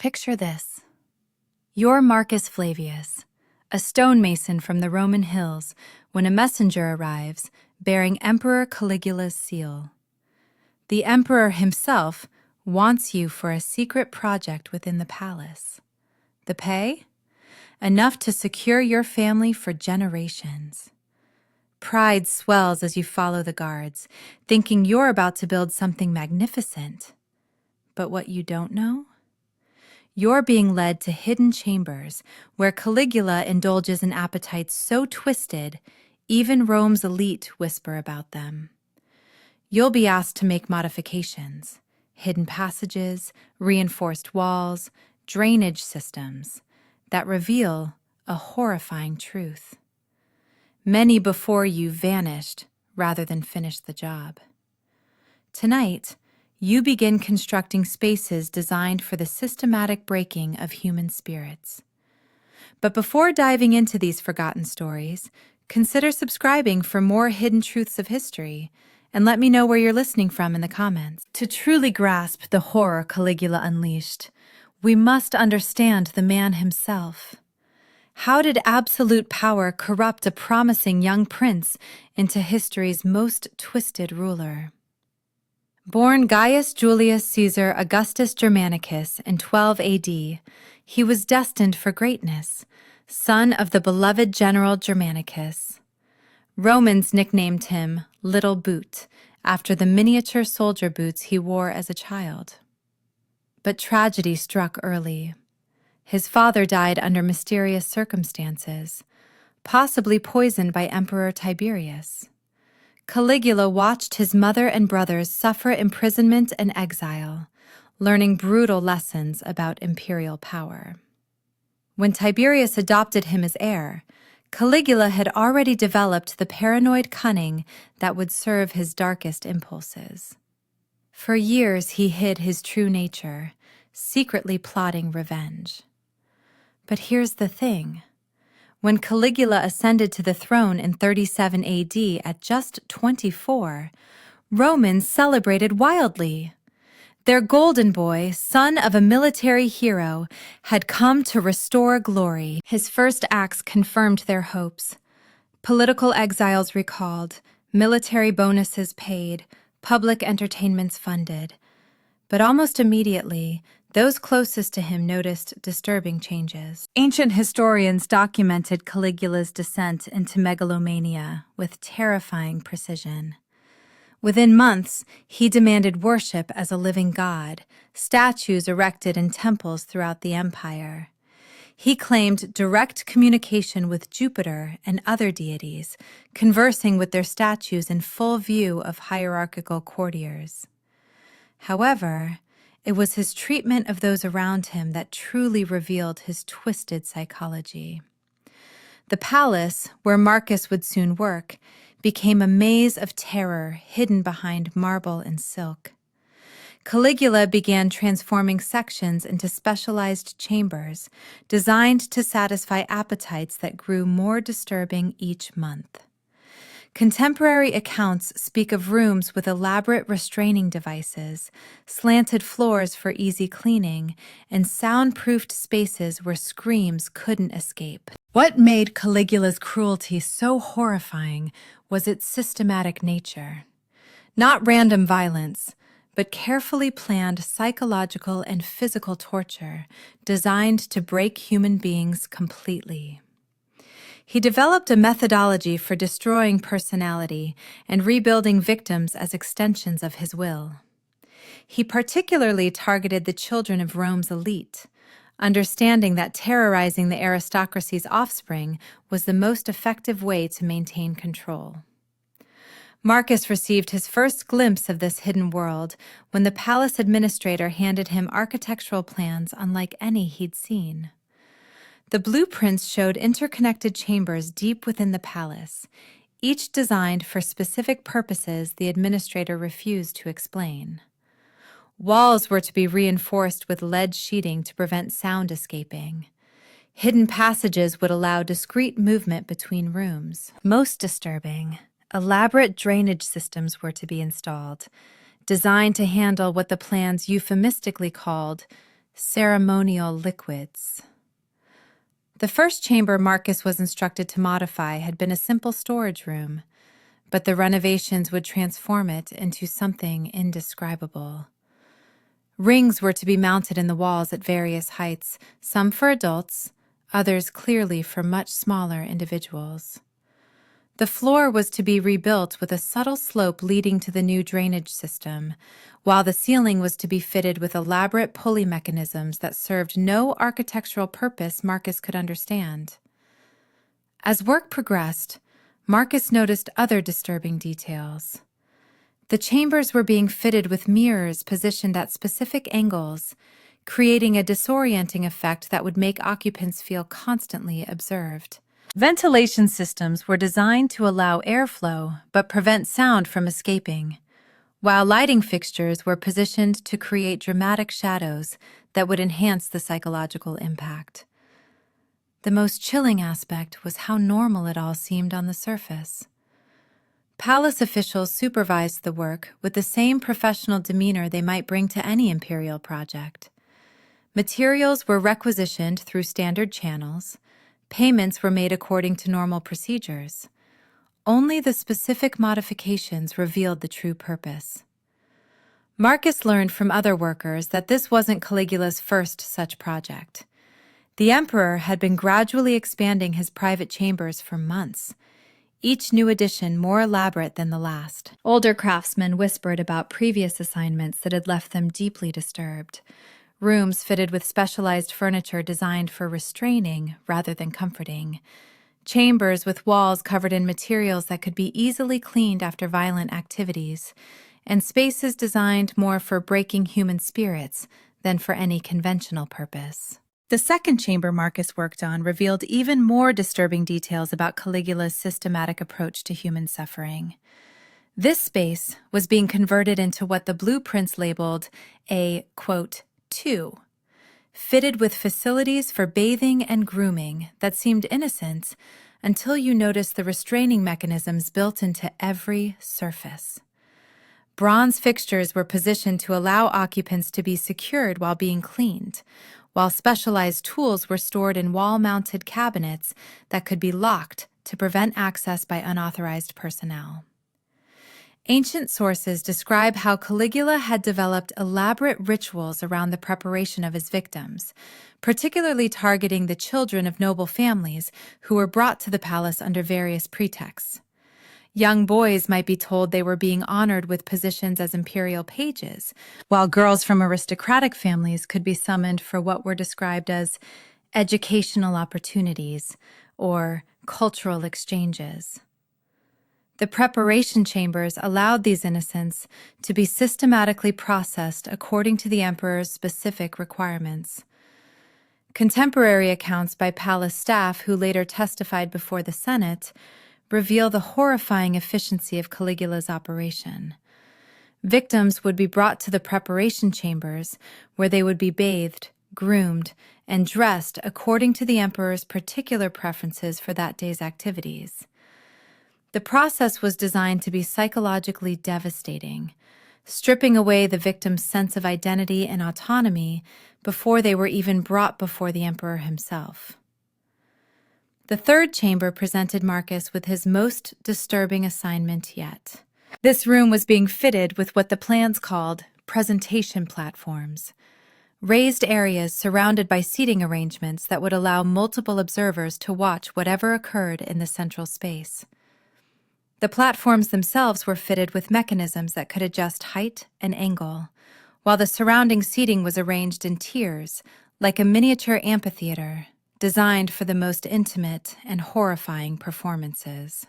Picture this. You're Marcus Flavius, a stonemason from the Roman hills, when a messenger arrives bearing Emperor Caligula's seal. The emperor himself wants you for a secret project within the palace. The pay? Enough to secure your family for generations. Pride swells as you follow the guards, thinking you're about to build something magnificent. But what you don't know? You're being led to hidden chambers where Caligula indulges in appetites so twisted, even Rome's elite whisper about them. You'll be asked to make modifications, hidden passages, reinforced walls, drainage systems that reveal a horrifying truth. Many before you vanished rather than finished the job. Tonight, you begin constructing spaces designed for the systematic breaking of human spirits. But before diving into these forgotten stories, consider subscribing for more hidden truths of history, and let me know where you're listening from in the comments. To truly grasp the horror Caligula unleashed, we must understand the man himself. How did absolute power corrupt a promising young prince into history's most twisted ruler? Born Gaius Julius Caesar Augustus Germanicus in 12 AD, he was destined for greatness, son of the beloved general Germanicus. Romans nicknamed him Little Boot, after the miniature soldier boots he wore as a child. But tragedy struck early. His father died under mysterious circumstances, possibly poisoned by Emperor Tiberius. Caligula watched his mother and brothers suffer imprisonment and exile, learning brutal lessons about imperial power. When Tiberius adopted him as heir, Caligula had already developed the paranoid cunning that would serve his darkest impulses. For years he hid his true nature, secretly plotting revenge. But here's the thing. When Caligula ascended to the throne in 37 AD at just 24, Romans celebrated wildly. Their golden boy, son of a military hero, had come to restore glory. His first acts confirmed their hopes. Political exiles recalled, military bonuses paid, public entertainments funded. But almost immediately, those closest to him noticed disturbing changes. Ancient historians documented Caligula's descent into megalomania with terrifying precision. Within months, he demanded worship as a living god, statues erected in temples throughout the empire. He claimed direct communication with Jupiter and other deities, conversing with their statues in full view of hierarchical courtiers. However, it was his treatment of those around him that truly revealed his twisted psychology. The palace, where Marcus would soon work, became a maze of terror hidden behind marble and silk. Caligula began transforming sections into specialized chambers, designed to satisfy appetites that grew more disturbing each month. Contemporary accounts speak of rooms with elaborate restraining devices, slanted floors for easy cleaning, and soundproofed spaces where screams couldn't escape. What made Caligula's cruelty so horrifying was its systematic nature. Not random violence, but carefully planned psychological and physical torture designed to break human beings completely. He developed a methodology for destroying personality and rebuilding victims as extensions of his will. He particularly targeted the children of Rome's elite, understanding that terrorizing the aristocracy's offspring was the most effective way to maintain control. Marcus received his first glimpse of this hidden world when the palace administrator handed him architectural plans unlike any he'd seen. The blueprints showed interconnected chambers deep within the palace, each designed for specific purposes the administrator refused to explain. Walls were to be reinforced with lead sheeting to prevent sound escaping. Hidden passages would allow discreet movement between rooms. Most disturbing, elaborate drainage systems were to be installed, designed to handle what the plans euphemistically called Ceremonial liquids. The first chamber Marcus was instructed to modify had been a simple storage room, but the renovations would transform it into something indescribable. Rings were to be mounted in the walls at various heights, some for adults, others clearly for much smaller individuals. The floor was to be rebuilt with a subtle slope leading to the new drainage system, while the ceiling was to be fitted with elaborate pulley mechanisms that served no architectural purpose Marcus could understand. As work progressed, Marcus noticed other disturbing details. The chambers were being fitted with mirrors positioned at specific angles, creating a disorienting effect that would make occupants feel constantly observed. Ventilation systems were designed to allow airflow but prevent sound from escaping, while lighting fixtures were positioned to create dramatic shadows that would enhance the psychological impact. The most chilling aspect was how normal it all seemed on the surface. Palace officials supervised the work with the same professional demeanor they might bring to any imperial project. Materials were requisitioned through standard channels. Payments were made according to normal procedures. Only the specific modifications revealed the true purpose. Marcus learned from other workers that this wasn't Caligula's first such project. The emperor had been gradually expanding his private chambers for months, each new addition more elaborate than the last. Older craftsmen whispered about previous assignments that had left them deeply disturbed. Rooms fitted with specialized furniture designed for restraining rather than comforting. Chambers with walls covered in materials that could be easily cleaned after violent activities. And spaces designed more for breaking human spirits than for any conventional purpose. The second chamber Marcus worked on revealed even more disturbing details about Caligula's systematic approach to human suffering. This space was being converted into what the blueprints labeled a, quote, 2, fitted with facilities for bathing and grooming that seemed innocent until you noticed the restraining mechanisms built into every surface. Bronze fixtures were positioned to allow occupants to be secured while being cleaned, while specialized tools were stored in wall-mounted cabinets that could be locked to prevent access by unauthorized personnel. Ancient sources describe how Caligula had developed elaborate rituals around the preparation of his victims, particularly targeting the children of noble families who were brought to the palace under various pretexts. Young boys might be told they were being honored with positions as imperial pages, while girls from aristocratic families could be summoned for what were described as educational opportunities or cultural exchanges. The preparation chambers allowed these innocents to be systematically processed according to the emperor's specific requirements. Contemporary accounts by palace staff who later testified before the Senate reveal the horrifying efficiency of Caligula's operation. Victims would be brought to the preparation chambers where they would be bathed, groomed, and dressed according to the emperor's particular preferences for that day's activities. The process was designed to be psychologically devastating, stripping away the victim's sense of identity and autonomy before they were even brought before the emperor himself. The third chamber presented Marcus with his most disturbing assignment yet. This room was being fitted with what the plans called presentation platforms, raised areas surrounded by seating arrangements that would allow multiple observers to watch whatever occurred in the central space. The platforms themselves were fitted with mechanisms that could adjust height and angle, while the surrounding seating was arranged in tiers, like a miniature amphitheater, designed for the most intimate and horrifying performances.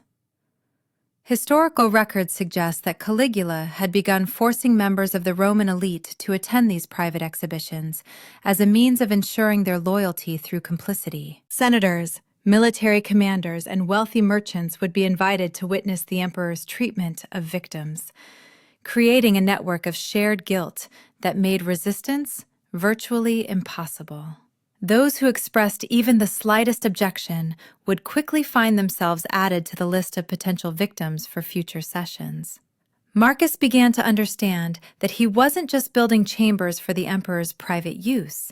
Historical records suggest that Caligula had begun forcing members of the Roman elite to attend these private exhibitions as a means of ensuring their loyalty through complicity. Senators, military commanders, and wealthy merchants would be invited to witness the emperor's treatment of victims, creating a network of shared guilt that made resistance virtually impossible. Those who expressed even the slightest objection would quickly find themselves added to the list of potential victims for future sessions. Marcus began to understand that he wasn't just building chambers for the emperor's private use,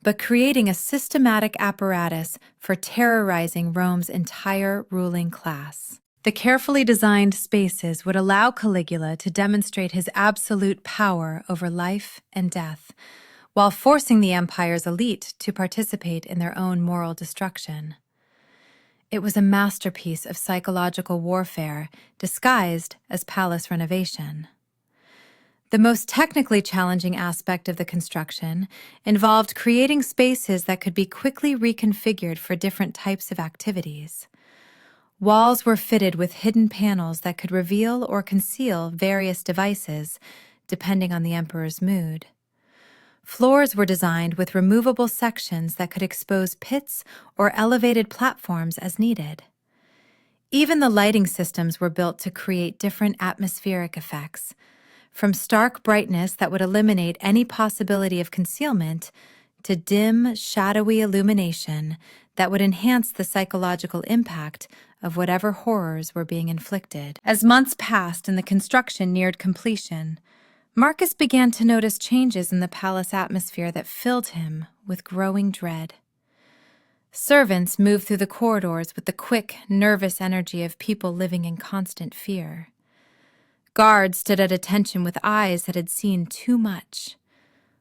but creating a systematic apparatus for terrorizing Rome's entire ruling class. The carefully designed spaces would allow Caligula to demonstrate his absolute power over life and death, while forcing the empire's elite to participate in their own moral destruction. It was a masterpiece of psychological warfare disguised as palace renovation. The most technically challenging aspect of the construction involved creating spaces that could be quickly reconfigured for different types of activities. Walls were fitted with hidden panels that could reveal or conceal various devices, depending on the emperor's mood. Floors were designed with removable sections that could expose pits or elevated platforms as needed. Even the lighting systems were built to create different atmospheric effects, from stark brightness that would eliminate any possibility of concealment to dim, shadowy illumination that would enhance the psychological impact of whatever horrors were being inflicted. As months passed and the construction neared completion, Marcus began to notice changes in the palace atmosphere that filled him with growing dread. Servants moved through the corridors with the quick, nervous energy of people living in constant fear. Guards stood at attention with eyes that had seen too much,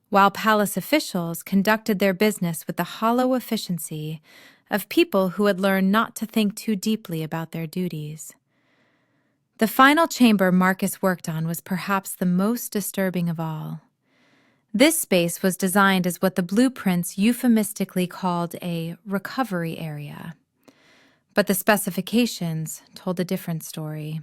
while palace officials conducted their business with the hollow efficiency of people who had learned not to think too deeply about their duties. The final chamber Marcus worked on was perhaps the most disturbing of all. This space was designed as what the blueprints euphemistically called a recovery area, but the specifications told a different story.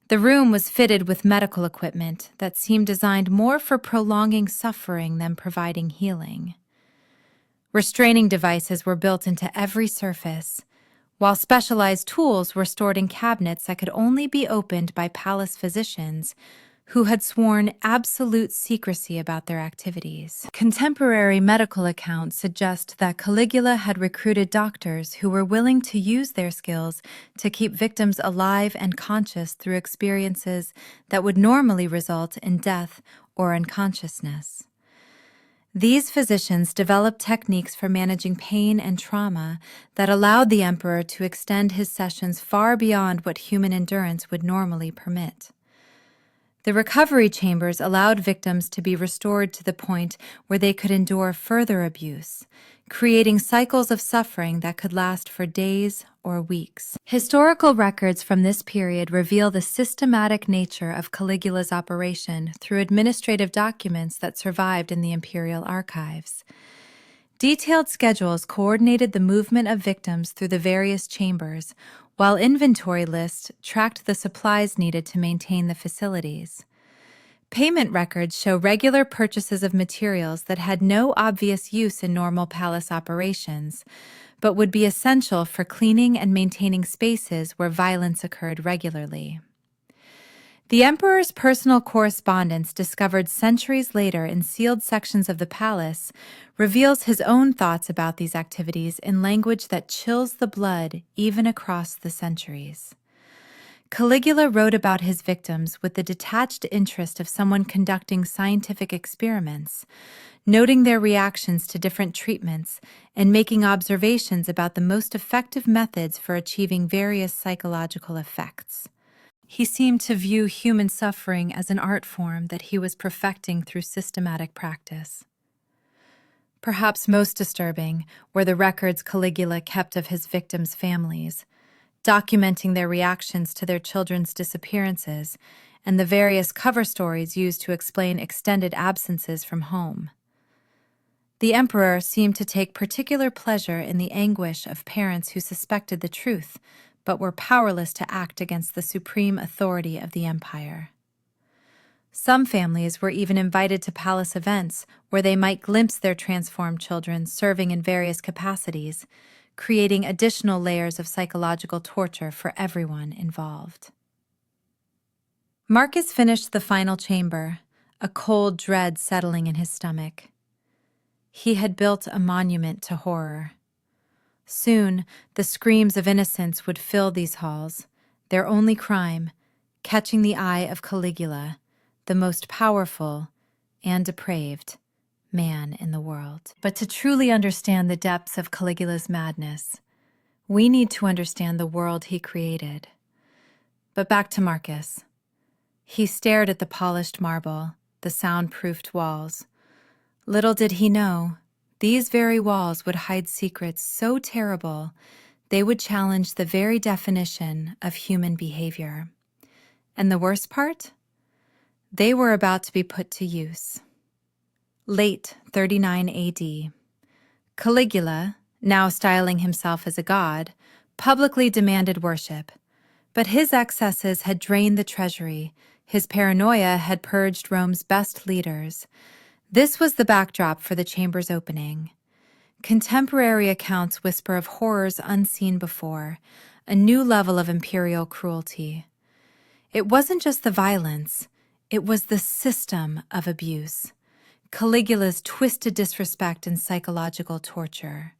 The room was fitted with medical equipment that seemed designed more for prolonging suffering than providing healing. Restraining devices were built into every surface, while specialized tools were stored in cabinets that could only be opened by palace physicians who had sworn absolute secrecy about their activities. Contemporary medical accounts suggest that Caligula had recruited doctors who were willing to use their skills to keep victims alive and conscious through experiences that would normally result in death or unconsciousness. These physicians developed techniques for managing pain and trauma that allowed the emperor to extend his sessions far beyond what human endurance would normally permit. The recovery chambers allowed victims to be restored to the point where they could endure further abuse, creating cycles of suffering that could last for days or weeks. Historical records from this period reveal the systematic nature of Caligula's operation through administrative documents that survived in the imperial archives. Detailed schedules coordinated the movement of victims through the various chambers, while inventory lists tracked the supplies needed to maintain the facilities. Payment records show regular purchases of materials that had no obvious use in normal palace operations, but would be essential for cleaning and maintaining spaces where violence occurred regularly. The emperor's personal correspondence, discovered centuries later in sealed sections of the palace, reveals his own thoughts about these activities in language that chills the blood even across the centuries. Caligula wrote about his victims with the detached interest of someone conducting scientific experiments, noting their reactions to different treatments and making observations about the most effective methods for achieving various psychological effects. He seemed to view human suffering as an art form that he was perfecting through systematic practice. Perhaps most disturbing were the records Caligula kept of his victims' families, documenting their reactions to their children's disappearances and the various cover stories used to explain extended absences from home. The emperor seemed to take particular pleasure in the anguish of parents who suspected the truth, but were powerless to act against the supreme authority of the empire. Some families were even invited to palace events where they might glimpse their transformed children serving in various capacities, creating additional layers of psychological torture for everyone involved. Marcus finished the final chamber, a cold dread settling in his stomach. He had built a monument to horror. Soon, the screams of innocence would fill these halls, their only crime, catching the eye of Caligula, the most powerful and depraved man in the world. But to truly understand the depths of Caligula's madness, we need to understand the world he created. But back to Marcus. He stared at the polished marble, the soundproofed walls. Little did he know, these very walls would hide secrets so terrible they would challenge the very definition of human behavior. And the worst part? They were about to be put to use. Late 39 AD, Caligula, now styling himself as a god, publicly demanded worship. But his excesses had drained the treasury. His paranoia had purged Rome's best leaders. This was the backdrop for the chamber's opening. Contemporary accounts whisper of horrors unseen before, a new level of imperial cruelty. It wasn't just the violence, it was the system of abuse. Caligula's twisted disrespect and psychological torture.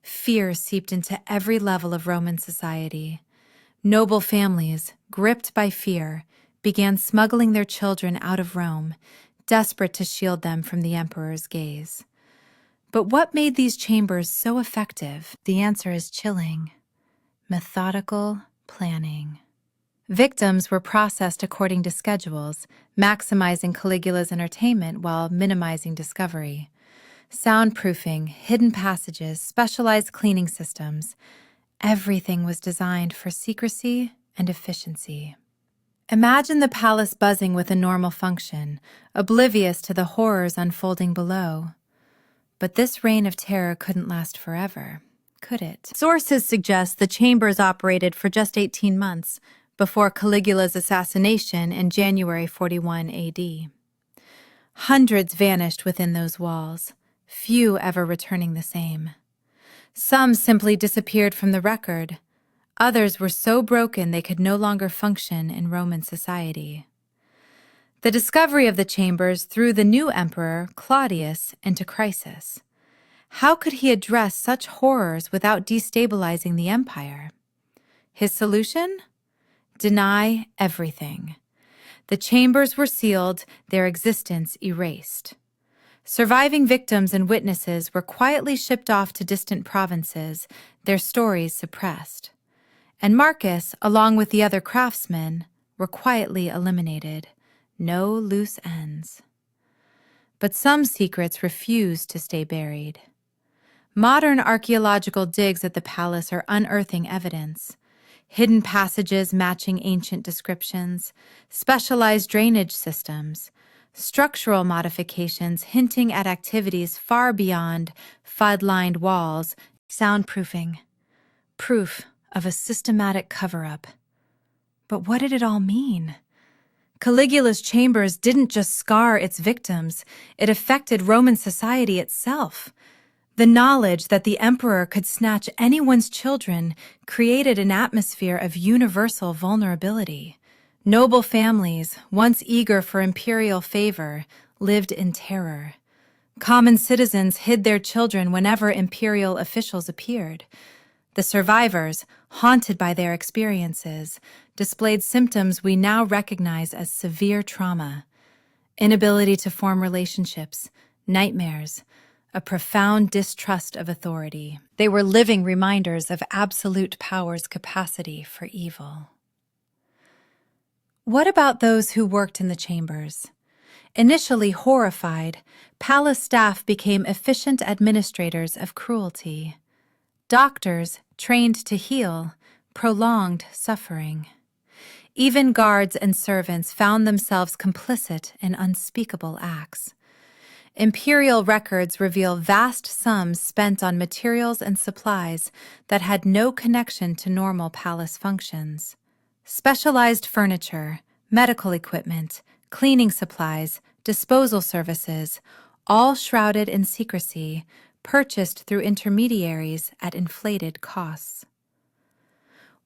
Fear seeped into every level of Roman society. Noble families, gripped by fear, began smuggling their children out of Rome, desperate to shield them from the emperor's gaze. But what made these chambers so effective? The answer is chilling. Methodical planning. Victims were processed according to schedules, maximizing Caligula's entertainment while minimizing discovery. Soundproofing, hidden passages, specialized cleaning systems. Everything was designed for secrecy and efficiency. Imagine the palace buzzing with a normal function, oblivious to the horrors unfolding below. But this reign of terror couldn't last forever, could it? Sources suggest the chambers operated for just 18 months before Caligula's assassination in January 41 AD. Hundreds vanished within those walls, few ever returning the same. Some simply disappeared from the record. Others were so broken they could no longer function in Roman society. The discovery of the chambers threw the new emperor, Claudius, into crisis. How could he address such horrors without destabilizing the empire? His solution? Deny everything. The chambers were sealed, their existence erased. Surviving victims and witnesses were quietly shipped off to distant provinces, their stories suppressed. And Marcus, along with the other craftsmen, were quietly eliminated. No loose ends. But some secrets refused to stay buried. Modern archaeological digs at the palace are unearthing evidence. Hidden passages matching ancient descriptions, specialized drainage systems, structural modifications hinting at activities far beyond flood-lined walls, soundproofing, proof of a systematic cover-up. But what did it all mean? Caligula's chambers didn't just scar its victims, it affected Roman society itself. The knowledge that the emperor could snatch anyone's children created an atmosphere of universal vulnerability. Noble families, once eager for imperial favor, lived in terror. Common citizens hid their children whenever imperial officials appeared. The survivors, haunted by their experiences, displayed symptoms we now recognize as severe trauma: inability to form relationships, nightmares, a profound distrust of authority. They were living reminders of absolute power's capacity for evil. What about those who worked in the chambers? Initially horrified, palace staff became efficient administrators of cruelty. Doctors, trained to heal, prolonged suffering. Even guards and servants found themselves complicit in unspeakable acts. Imperial records reveal vast sums spent on materials and supplies that had no connection to normal palace functions. Specialized furniture, medical equipment, cleaning supplies, disposal services, all shrouded in secrecy, purchased through intermediaries at inflated costs.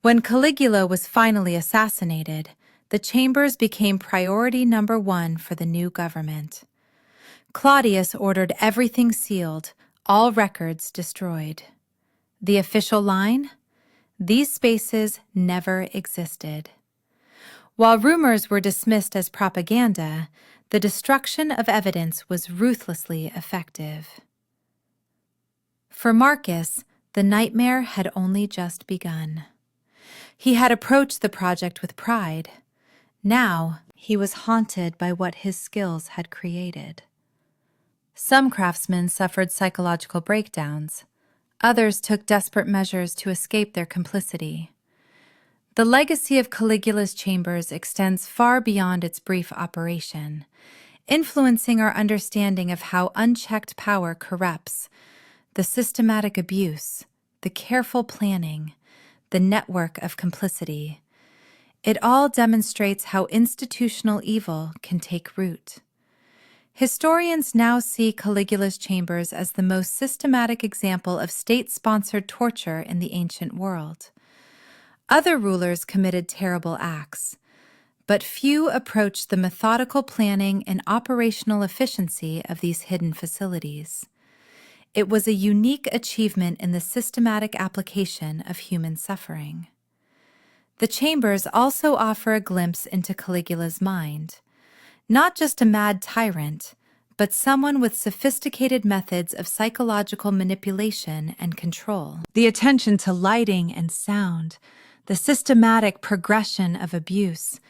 When Caligula was finally assassinated, the chambers became priority number one for the new government. Claudius ordered everything sealed, all records destroyed. The official line? These spaces never existed. While rumors were dismissed as propaganda, the destruction of evidence was ruthlessly effective. For Marcus, the nightmare had only just begun. He had approached the project with pride. Now, he was haunted by what his skills had created. Some craftsmen suffered psychological breakdowns. Others took desperate measures to escape their complicity. The legacy of Caligula's chambers extends far beyond its brief operation, influencing our understanding of how unchecked power corrupts, the systematic abuse, the careful planning, the network of complicity. It all demonstrates how institutional evil can take root. Historians now see Caligula's chambers as the most systematic example of state-sponsored torture in the ancient world. Other rulers committed terrible acts, but few approached the methodical planning and operational efficiency of these hidden facilities. It was a unique achievement in the systematic application of human suffering. The chambers also offer a glimpse into Caligula's mind. Not just a mad tyrant, but someone with sophisticated methods of psychological manipulation and control. The attention to lighting and sound, the systematic progression of abuse,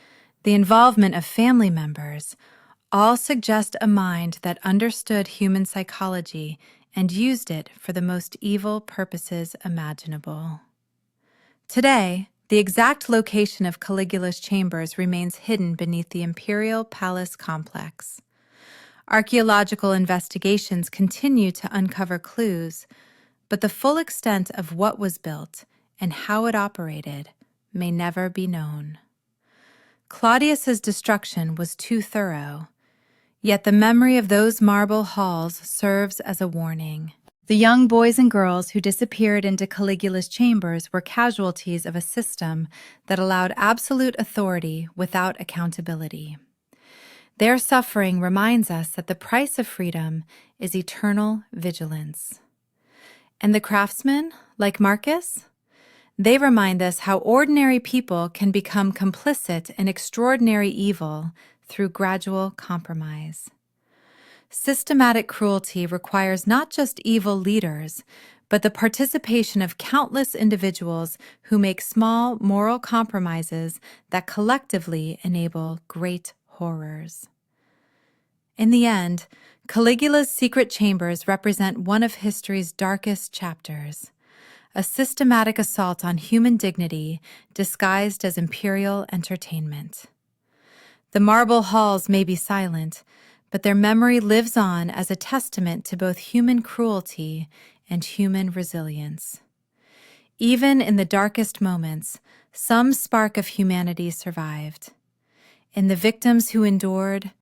the involvement of family members, all suggest a mind that understood human psychology and used it for the most evil purposes imaginable. Today, the exact location of Caligula's chambers remains hidden beneath the imperial palace complex. Archaeological investigations continue to uncover clues, but the full extent of what was built and how it operated may never be known. Claudius's destruction was too thorough, yet the memory of those marble halls serves as a warning. The young boys and girls who disappeared into Caligula's chambers were casualties of a system that allowed absolute authority without accountability. Their suffering reminds us that the price of freedom is eternal vigilance. And the craftsmen, like Marcus, they remind us how ordinary people can become complicit in extraordinary evil through gradual compromise. Systematic cruelty requires not just evil leaders, but the participation of countless individuals who make small moral compromises that collectively enable great horrors. In the end, Caligula's secret chambers represent one of history's darkest chapters, a systematic assault on human dignity disguised as imperial entertainment. The marble halls may be silent, but their memory lives on as a testament to both human cruelty and human resilience. Even in the darkest moments, some spark of humanity survived. In the victims who endured,